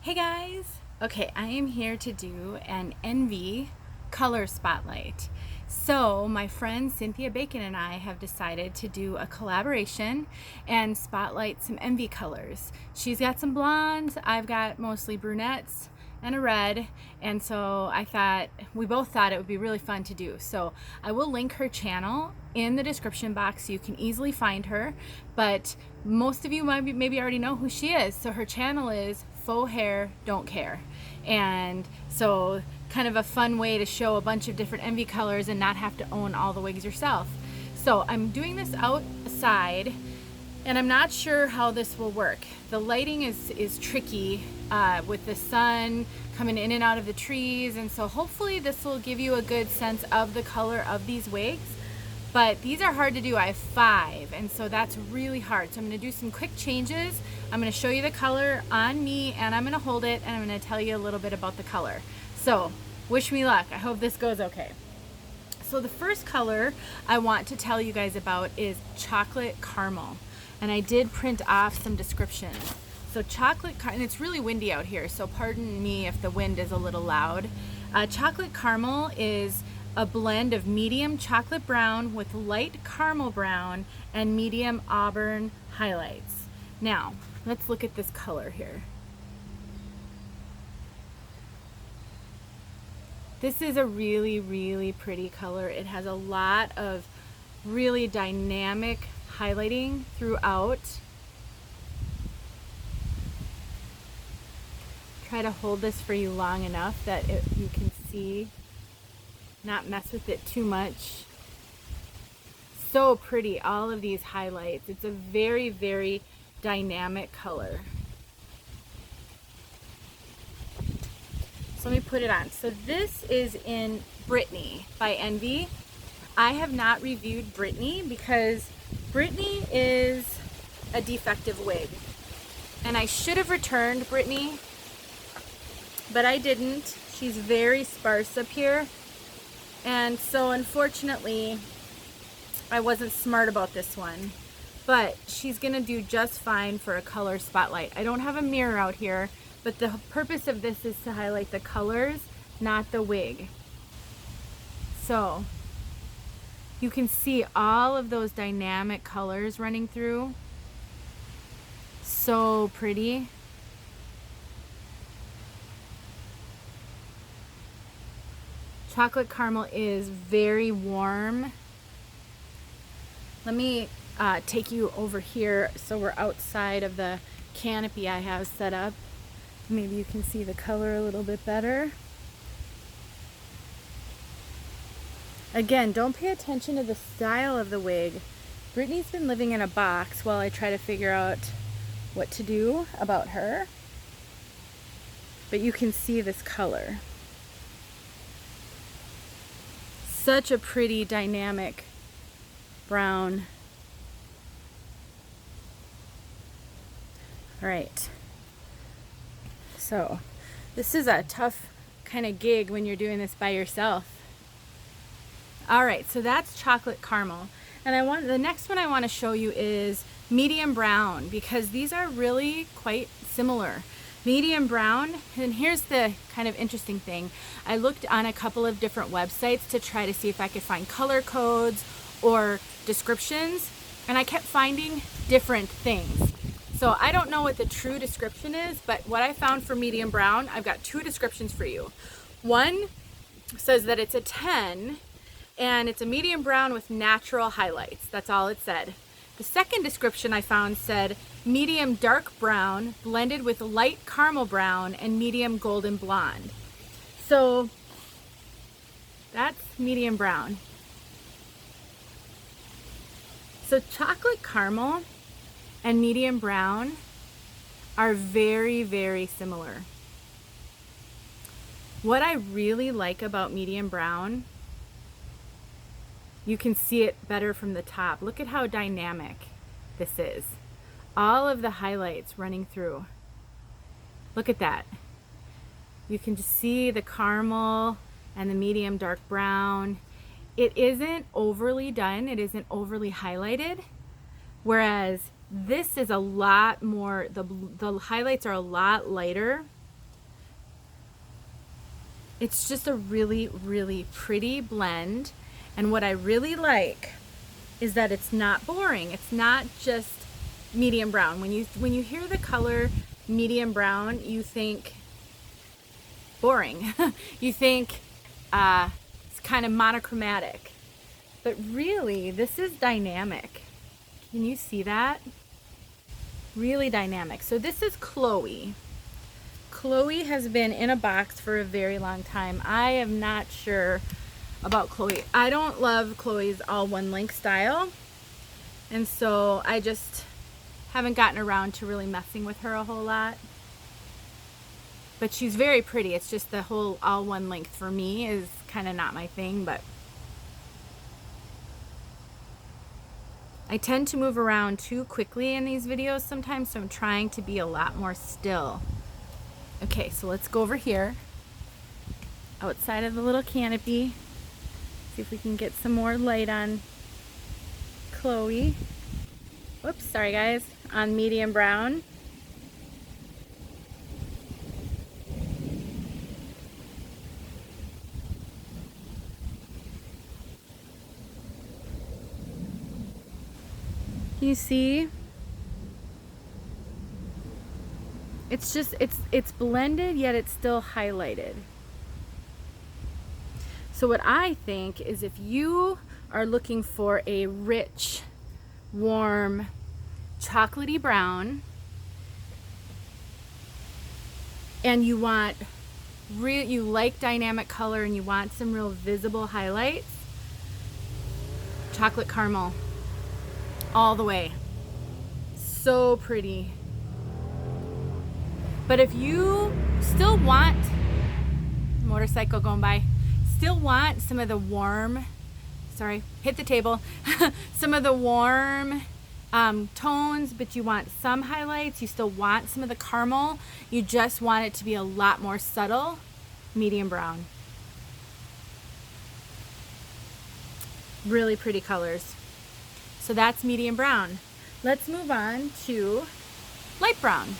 Hey guys! Okay, I am here to do an Envy color spotlight. So my friend Cynthia Bacon and I have decided to do a collaboration and spotlight some Envy colors. She's got some blondes, I've got mostly brunettes and a red, and so we both thought it would be really fun to do. So I will link her channel in the description box so you can easily find her, but most of you maybe already know who she is. So her channel is Faux Hair Don't Care, and so kind of a fun way to show a bunch of different Envy colors and not have to own all the wigs yourself. So I'm doing this outside and I'm not sure how this will work. The lighting is tricky with the sun coming in and out of the trees, and so hopefully this will give you a good sense of the color of these wigs. But these are hard to do. I have 5, and so that's really hard. So I'm going to do some quick changes. I'm going to show you the color on me, and I'm going to hold it, and I'm going to tell you a little bit about the color. So wish me luck. I hope this goes okay. So the first color I want to tell you guys about is chocolate caramel. And I did print off some descriptions. So and it's really windy out here, so pardon me if the wind is a little loud. Chocolate caramel is a blend of medium chocolate brown with light caramel brown and medium auburn highlights. Now, let's look at this color here. This is a really, really pretty color. It has a lot of really dynamic highlighting throughout. Try to hold this for you long enough that you can see, not mess with it too much. So pretty, all of these highlights. It's a very, very dynamic color. So let me put it on. So this is in Brittaney by Envy. I have not reviewed Brittaney because Brittaney is a defective wig. And I should have returned Brittaney, but I didn't. She's very sparse up here. And so unfortunately, I wasn't smart about this one. But she's gonna do just fine for a color spotlight. I don't have a mirror out here, but the purpose of this is to highlight the colors, not the wig. So you can see all of those dynamic colors running through. So pretty. Chocolate caramel is very warm. Let me take you over here so we're outside of the canopy I have set up. Maybe you can see the color a little bit better. Again, don't pay attention to the style of the wig. Brittany's been living in a box while I try to figure out what to do about her. But you can see this color. Such a pretty dynamic brown. All right. So this is a tough kind of gig when you're doing this by yourself. All right, so that's chocolate caramel. And the next one I want to show you is medium brown, because these are really quite similar. Medium brown, and here's the kind of interesting thing. I looked on a couple of different websites to try to see if I could find color codes or descriptions, and I kept finding different things. So I don't know what the true description is, but what I found for medium brown, I've got 2 descriptions for you. One says that it's a 10, and it's a medium brown with natural highlights. That's all it said. The second description I found said medium dark brown blended with light caramel brown and medium golden blonde. So that's medium brown. So chocolate caramel and medium brown are very, very similar. What I really like about medium brown, you can see it better from the top. Look at how dynamic this is. All of the highlights running through. Look at that. You can just see the caramel and the medium dark brown. It isn't overly done. It isn't overly highlighted. Whereas this is a lot more, the highlights are a lot lighter It's just a really, really pretty blend. And what I really like is that it's not boring. It's not just medium brown. When you hear the color medium brown, you think boring. You think it's kind of monochromatic. But really, this is dynamic. Can you see that? Really dynamic. So this is Chloe. Chloe has been in a box for a very long time. I am not sure about Chloe. I don't love Chloe's all one length style, and so I just haven't gotten around to really messing with her a whole lot. But she's very pretty. It's just the whole all one length for me is kind of not my thing, but I tend to move around too quickly in these videos sometimes, so I'm trying to be a lot more still. Okay, so let's go over here outside of the little canopy. See if we can get some more light on Chloe. Whoops, sorry guys, on medium brown. You see? It's just, it's blended, yet it's still highlighted. So what I think is if you are looking for a rich, warm, chocolatey brown, and you want you like dynamic color and you want some real visible highlights, chocolate caramel all the way. So pretty. But if you still want, motorcycle going by, still want some of the warm, sorry, hit the table, some of the warm tones, but you want some highlights, you still want some of the caramel, you just want it to be a lot more subtle, medium brown. Really pretty colors. So that's medium brown. Let's move on to light brown.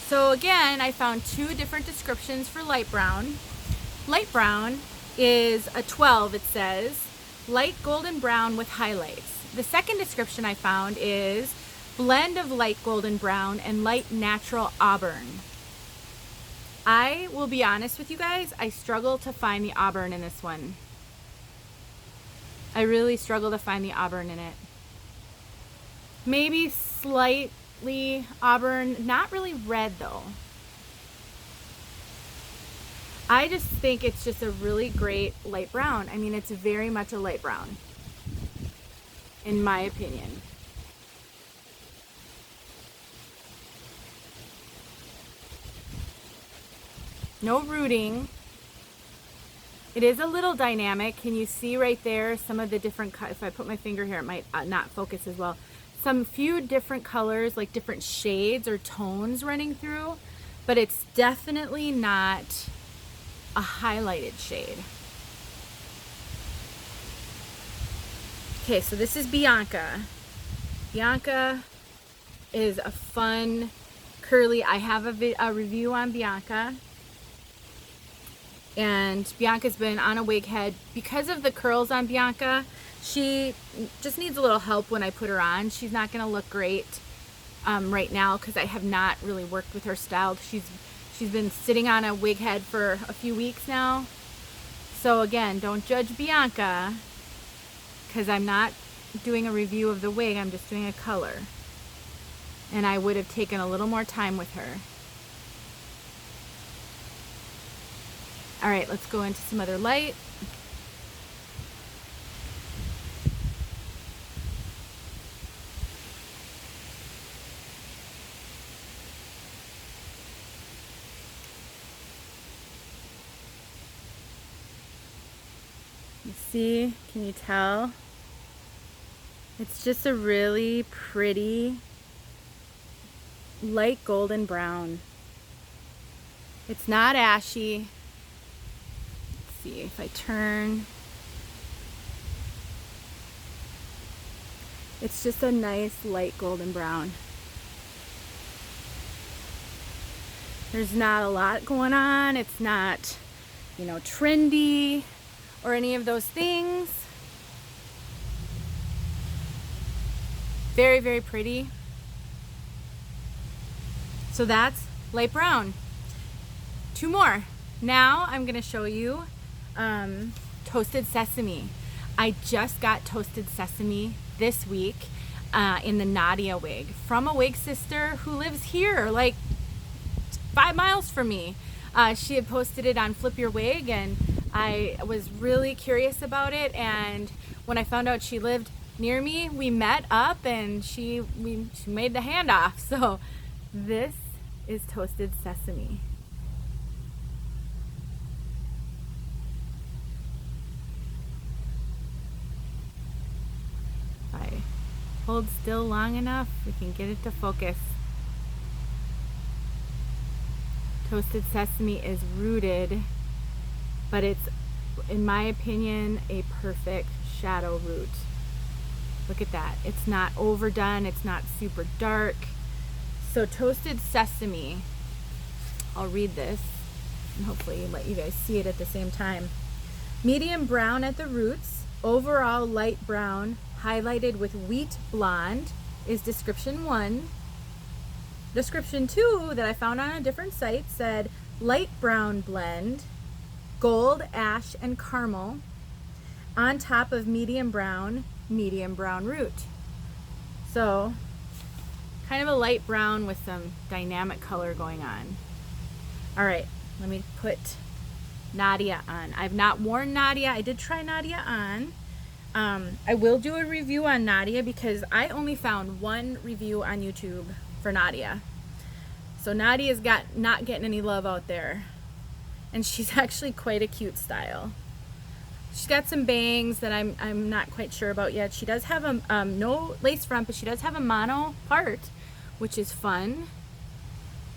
So again, I found two different descriptions for light brown. Light brown is a 12, it says, light golden brown with highlights. The second description I found is blend of light golden brown and light natural auburn. I will be honest with you guys, I struggle to find the auburn in this one. I really struggle to find the auburn in it. Maybe slightly auburn, not really red though. I just think it's just a really great light brown. I mean, it's very much a light brown, in my opinion. No rooting. It is a little dynamic. Can you see right there some of the different, if I put my finger here, it might not focus as well. Some few different colors, like different shades or tones running through, but it's definitely not a highlighted shade. Okay, so this is Bianca. Bianca is a fun curly. I have a review on Bianca. And Bianca's been on a wig head. Because of the curls on Bianca, she just needs a little help when I put her on. She's not going to look great right now because I have not really worked with her style. She's been sitting on a wig head for a few weeks now. So again, don't judge Bianca because I'm not doing a review of the wig. I'm just doing a color. And I would have taken a little more time with her. All right, let's go into some other light. You see, can you tell? It's just a really pretty light golden brown. It's not ashy. See if I turn, it's just a nice light golden brown. There's not a lot going on. It's not you know, trendy or any of those things. Very, very pretty. So that's light brown. Two more. Now I'm gonna show you toasted sesame. I just got toasted sesame this week in the Nadia wig from a wig sister who lives here, like 5 miles from me. She had posted it on Flip Your Wig, and I was really curious about it, and when I found out she lived near me, we met up and she made the handoff. So this is toasted sesame. If I hold still long enough, we can get it to focus. Toasted sesame is rooted, but it's, in my opinion, a perfect shadow root. Look at that. It's not overdone. It's not super dark. So toasted sesame, I'll read this and hopefully let you guys see it at the same time. Medium brown at the roots, overall light brown, highlighted with wheat blonde is description 1. Description 2 that I found on a different site said light brown blend, gold, ash, and caramel on top of medium brown root. So kind of a light brown with some dynamic color going on. All right, let me put Nadia on. I've not worn Nadia. I did try Nadia on. I will do a review on Nadia because I only found one review on YouTube for Nadia. So Nadia's not getting any love out there. And she's actually quite a cute style. She's got some bangs that I'm not quite sure about yet. She does have a no lace front, but she does have a mono part, which is fun.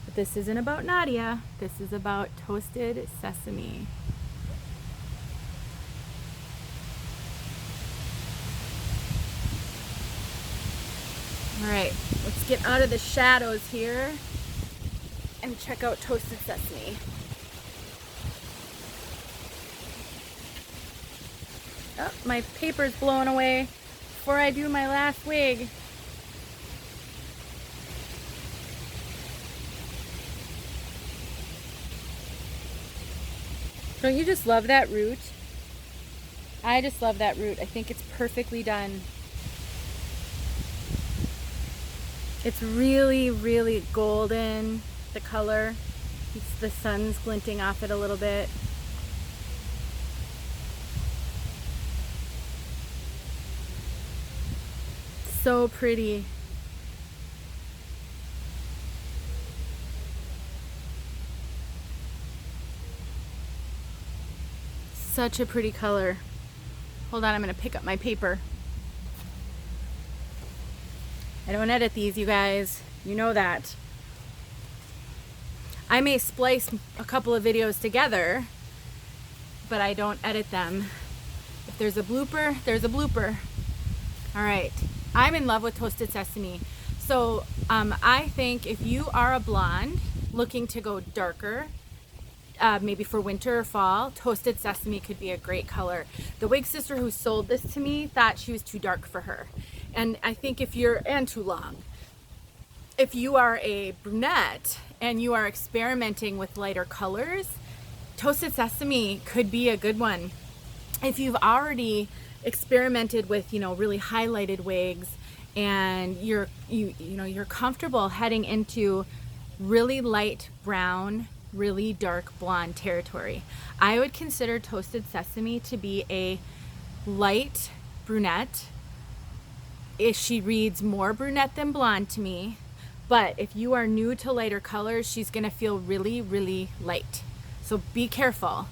But this isn't about Nadia. This is about toasted sesame. All right, let's get out of the shadows here and check out toasted sesame. Oh, my paper's blowing away before I do my last wig. Don't you just love that root? I just love that root. I think it's perfectly done. It's really, really golden, the color. The sun's glinting off it a little bit. So pretty. Such a pretty color. Hold on, I'm gonna pick up my paper. I don't edit these, you guys. You know that. I may splice a couple of videos together, but I don't edit them. If there's a blooper, there's a blooper. All right, I'm in love with toasted sesame. So I think if you are a blonde looking to go darker, maybe for winter or fall, toasted sesame could be a great color. The wig sister who sold this to me thought she was too dark for her. And I think and too long. If you are a brunette and you are experimenting with lighter colors, toasted sesame could be a good one. If you've already experimented with, really highlighted wigs and you're comfortable heading into really light brown, really dark blonde territory, I would consider toasted sesame to be a light brunette. She reads more brunette than blonde to me, but if you are new to lighter colors, she's gonna feel really, really light. So be careful.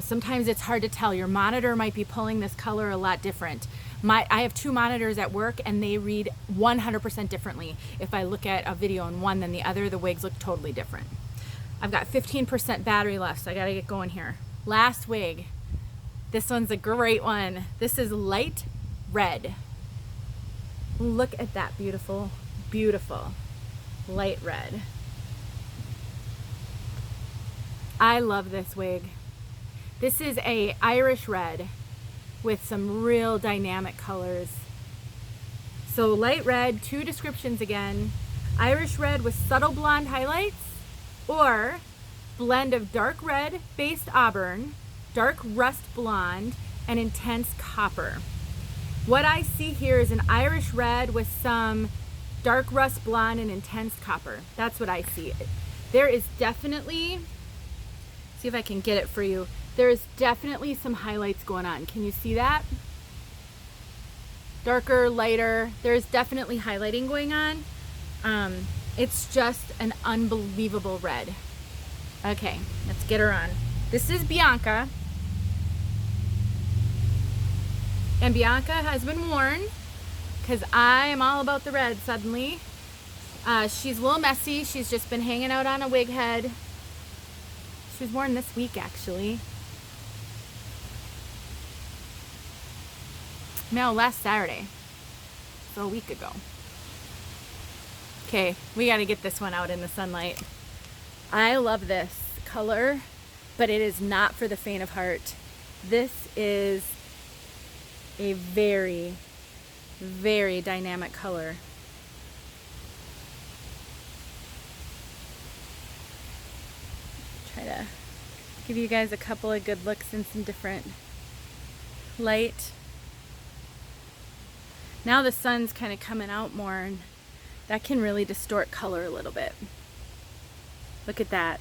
Sometimes it's hard to tell. Your monitor might be pulling this color a lot different. I have 2 monitors at work and they read 100% differently. If I look at a video on one than the other, the wigs look totally different. I've got 15% battery left, so I gotta get going here. Last wig. This one's a great one. This is light red. Look at that beautiful, beautiful light red. I love this wig. This is a Irish red with some real dynamic colors. So light red, 2 descriptions again. Irish red with subtle blonde highlights, or blend of dark red based auburn, dark rust blonde, and intense copper. What I see here is an Irish red with some dark rust blonde and intense copper. That's what I see. There is definitely, see if I can get it for you. There is definitely some highlights going on. Can you see that? Darker, lighter. There's definitely highlighting going on. It's just an unbelievable red. Okay, let's get her on. This is Bianca. And Bianca has been worn because I am all about the red suddenly. She's a little messy. She's just been hanging out on a wig head. She was worn this week actually. No, last Saturday. So a week ago. Okay, we got to get this one out in the sunlight. I love this color, but it is not for the faint of heart. This is a very, very dynamic color. Try to give you guys a couple of good looks in some different light. Now the sun's kind of coming out more, and that can really distort color a little bit. Look at that.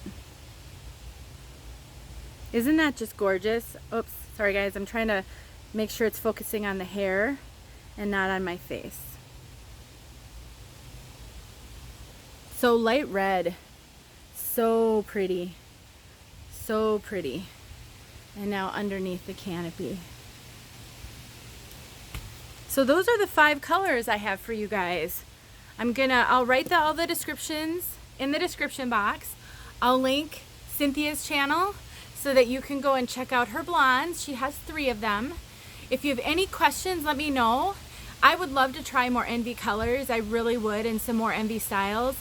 Isn't that just gorgeous? Oops, sorry guys, I'm trying to make sure it's focusing on the hair and not on my face. So light red, so pretty, so pretty. And now underneath the canopy. So those are the 5 colors I have for you guys. I'll write all the descriptions in the description box. I'll link Cynthia's channel so that you can go and check out her blondes. She has 3 of them. If you have any questions, let me know. I would love to try more Envy colors. I really would, and some more Envy styles.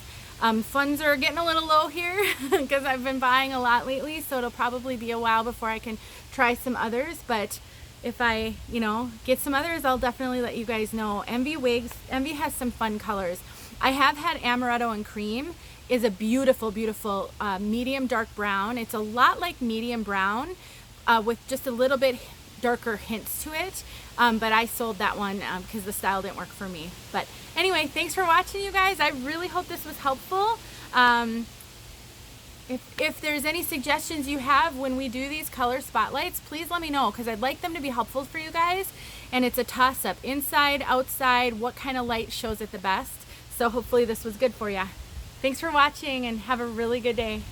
Funds are getting a little low here because I've been buying a lot lately, so it'll probably be a while before I can try some others. But if I, get some others, I'll definitely let you guys know. Envy wigs, Envy has some fun colors. I have had Amaretto and Cream. Is a beautiful, beautiful medium dark brown. It's a lot like medium brown with just a little bit darker hints to it. But I sold that one because the style didn't work for me. But anyway, thanks for watching, you guys. I really hope this was helpful. If there's any suggestions you have when we do these color spotlights, please let me know, because I'd like them to be helpful for you guys. And it's a toss-up, inside, outside, what kind of light shows it the best. So hopefully this was good for you. Thanks for watching and have a really good day.